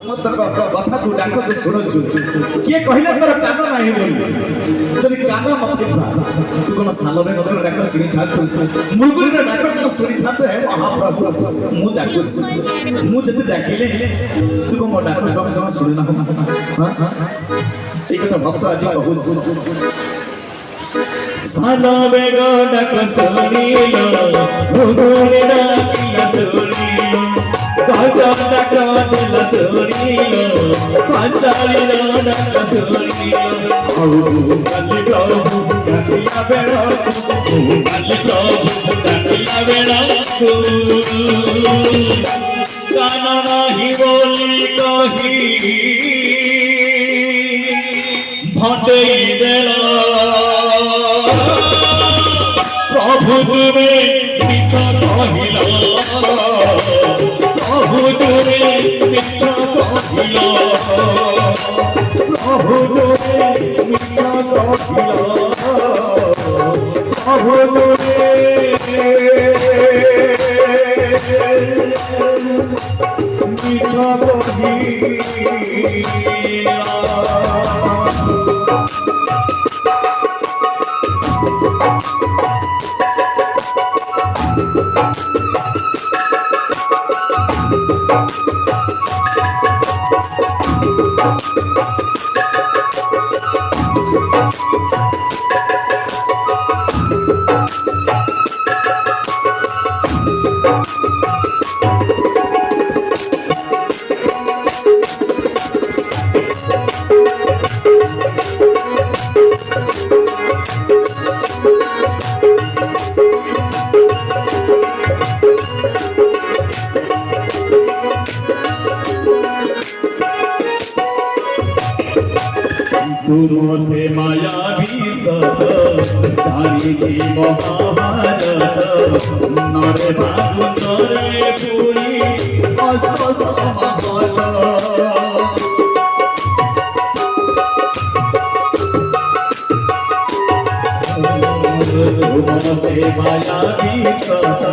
କଥା ତୁ ଡାକକୁ ଶୁଣୁଛୁ କିଏ କହିଲା ତୋର କାନ ନାହିଁ ବୋଲି ଯଦି କାନ ନଥିଲା ତୁ କଣ ସାଲରେ ମତେ ଡାକ ଶୁଣିଥାନ୍ତୁ ମୁଗୁରିର ଡାକ କଣ ଶୁଣିଥାନ୍ତୁ ହେ ମହାପ୍ରଭୁ ମୁଁ ଡାକୁଛି ମୁଁ ଯେତେ ଡାକିଲେ ତୁ କଣ ମୋ ଡାକ କଣ ଜମା ଶୁଣିନା এই কথা ভক্ত আজ কହୁଛି সালো বেগ ডাক শুনিল মুগুরি ডাকিলা শুনিল কাজা ডাক দিলা শুনিল পাঞ্চালির ডাক শুনিল কালি প্রভু ডাকিলা বেড়া কালি প্রভু ডাকিলা বেড়া কান নাহি বলি কহি ভটেই দেল প্রভু তুমি মিছ কহিল প্রভু তুমি মিছ কহিল প্রভু তুমি মিছ কহিল প্রভু তুমি মিছ কহিল तुम से माया भी सत जानी महाभारत नरे बाबू नरे पुरी अस्त समागत तुम से माया भी सत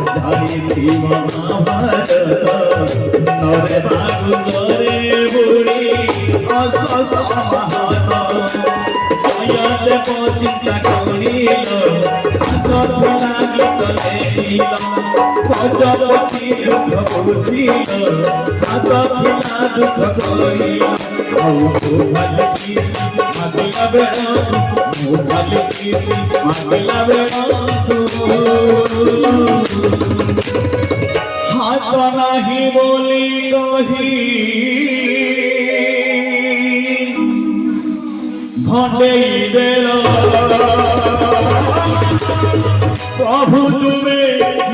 जानी महाभारत नरे बाबू नरे पुरी জয়তে চিন্তা করিল গীত লেখিল গজপতি দুঃখ বুঝিল হাত খিলা দুঃখ করিল ভাল কিছু মাগিলা বেড়া ভাল কিছু মাগিলা বেড়া হাত নাহি বলি কহি ভটেই দেল প্রভু তুমি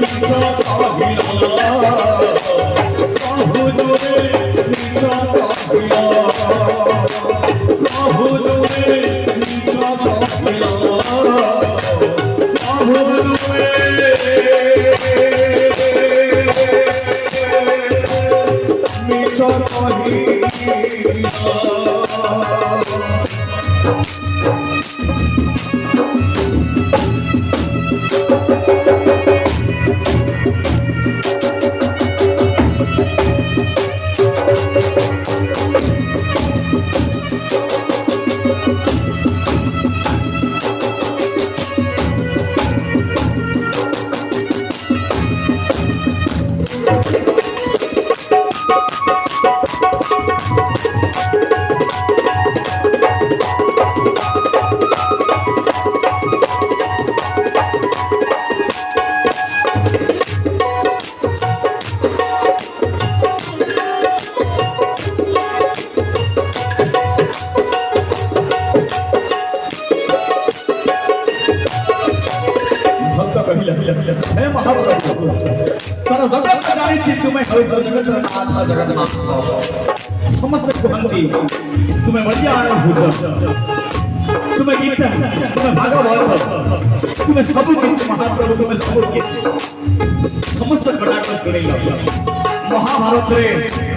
মিছ কহিল প্রভু তুমি মিছ কহিল প্রভু তুমি মিছ কহিল প্রভু তুমি মিছ কহিল हे महाप्रभु सारा जगत जानी तुम्हें हो जगत नाथ जगन्नाथ समस्त कहती तुम्हें बढ़िया भूत तुम्हें गीता तुम्हें भागवत तुम्हें सब किसी महाप्रभु तुम्हें सब किसी समस्त घटा को सुनिल महाभारत रे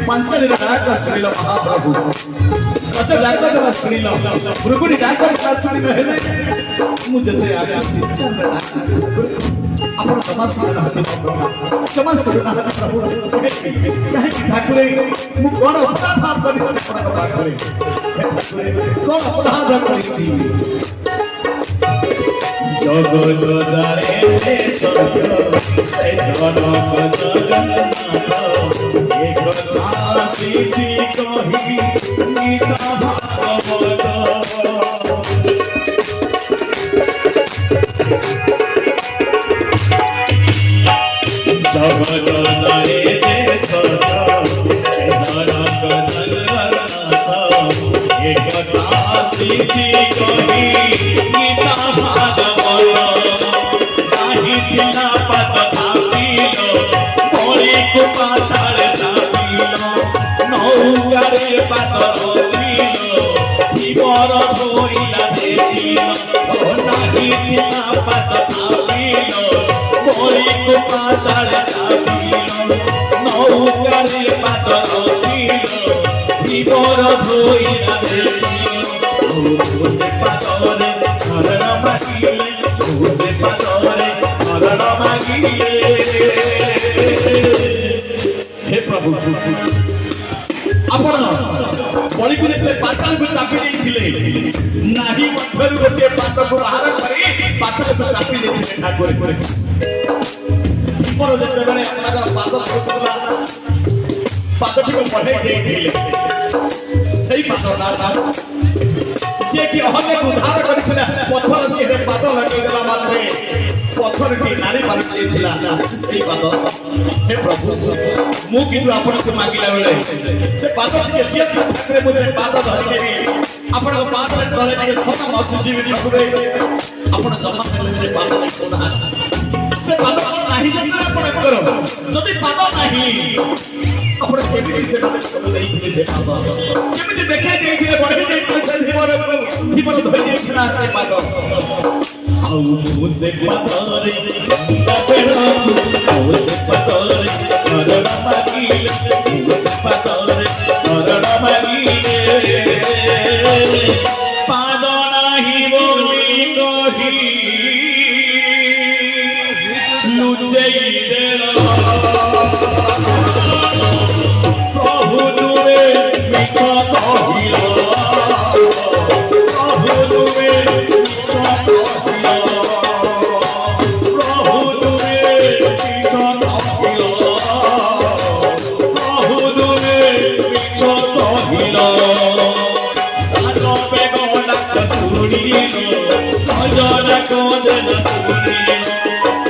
पांचाली डाक सुनिल महाप्रभु गज डाक देला सुनिल भृगुड़ी डाक देला सुनिल हेले मु जते आगे शिक्षा डाक आपण समाज सुनना क्षमा सुनना ଠାକୁରେ ମୁଁ କଣ ଅପରାଧ କରିଛି ଆପଣଙ୍କ ପାଖରେ କଣ ଅପରାଧ କରିଛି জগত জানে সত্য সে জনক জগন্নাথ এ কথা আসিছি কহি গীতা ভাগবত জগত জানে সত্য সে জনক জগন্নাথ এ কথা আসিছি কহি গীতা ভাগবত দিলা পাতা থাপিল মরিকু পাতার চাপিল নৌকারে পাতর দিল জীবর ধরিলা দেখিল নাহি দিলা পাতা থাপিল মরিকু পাতার চাপিল নৌকারে পাতর দিল জীবর ধরিলা দেখিল সে পাতরে শরণ মাগিলে সে পাতরে শরণ মাগিলে হে প্রভু ଆପଣ ବଳିକୁ ଯେତେବେଳେ ପାତାଳକୁ ଚାପି ଦେଇଥିଲେ ନାହିଁ ମଧ୍ୟରୁ ଗୋଟିଏ ପାତକୁ ବାହାର କରି ପାତାଳକୁ ଚାପି ଦେଇଥିଲେ ଠାକୁର ଜୀବନ ଯେତେବେଳେ ଆପଣଙ୍କର ପାଦ ଧରୁଥିଲା ପାଦଟିକୁ ବଢେଇ ଦେଇଥିଲେ ସେଇ ପାଦ ନା ଯିଏକି ଅହମ୍ୟକୁ ଉଦ୍ଧାର କରିଥିଲା ପଥର ଦିହରେ ପାଦ ଲଗେଇଦେଲା ମାତ୍ରେ ପଥରଟି ନାରୀ ପାରି ଯାଇଥିଲା ସେଇ ପାଦ ହେ ପ୍ରଭୁ ମୁଁ କିନ୍ତୁ ଆପଣଙ୍କୁ ମାଗିଲା ବେଳେ ସେ ପାଦ ଟିକେ ଦିଅନ୍ତୁ ଠାକୁରେ ମୁଁ ସେ ପାଦ ଧରିନେବି ଆପଣଙ୍କ ପାଦରେ ତଳେ ଟିକେ ସତ ମସିଯିବି ଠାକୁରେ ଆପଣ ଜମା ହେଲେ ସେ ପାଦ ଦେଖୁନାହାନ୍ତି ସେ ପାଦ ନାହିଁ ଯଦି ଆପଣଙ୍କର ଯଦି ପାଦ ନାହିଁ ଆପଣ କେମିତି ସେ ପାଦ ଦେଇଥିଲେ ସେ ପାଦ କେମିତି ଦେଖାଇ ଦେଇଥିଲେ ବଢେଇ ଦେଇଥିଲେ ସେ ଜୀବନ ଧରି ଦେଇଥିଲା ସେ ପାଦ ଆଉ ସେ ପାଦରେ ସେ ପାଦରେ ଶରଣ ମାଗିଲେ ସେ ପାଦରେ ଶରଣ ମାଗିଲେ ପାଦ ନାହିଁ ବୋଲି କହି ଲୁଚେଇ ଦେଲ ପ୍ରଭୁ ତୁମେ ମିଛ କହିଲ ପ୍ରଭୁ ତୁମେ ମିଛ କହିଲ ପ୍ରଭୁ ତୁମେ ମିଛ କହିଲ ପ୍ରଭୁ ତୁମେ ମିଛ କହିଲ ସାନ ବେଗ ଡାକ ଶୁଣିଲ ଭଜନ କଦନ ଶୁଣିଲ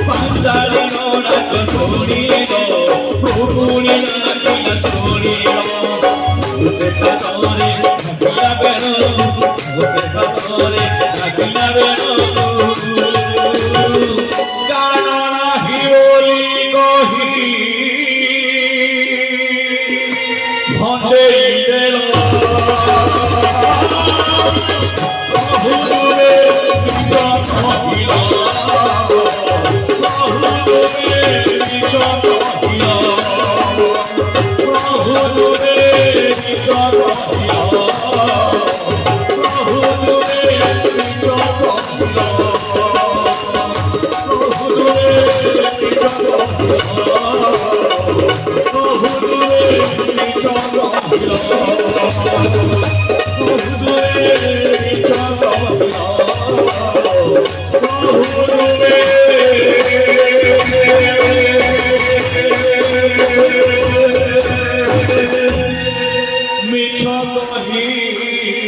ପାଞ୍ଚାଳି ଡାକ ଶୁଣିଲ ପ୍ରଭୁଣି ଡାକିଲ ଶୁଣିଲ ସେ ପାଦରେ ଡାକିଲା ବେଳ ସେ ପାଦରେ ଡାକିଲା ବେଳ ଗାନ ନାହିଁ ବୋଲି କହି ଭଣ୍ଡେଇ ଦେଲ ପ୍ରଭୁ ତୁମେ ମିଛ କହିଲ ପ୍ରଭୁ ତୁମେ ମିଛ କହିଲ ପ୍ରଭୁ ତୁମେ ମିଛ କହିଲ ପ୍ରଭୁ ତୁମେ ମିଛ କହିଲ ପ୍ରଭୁ ତୁମେ ମିଛ କହିଲ ପ୍ରଭୁ ତୁମେ ମିଛ କହିଲ ପ୍ରଭୁ ତୁମେ ମିଛ କହିଲ ପ୍ରଭୁ ତୁମେ মিছ কহিলা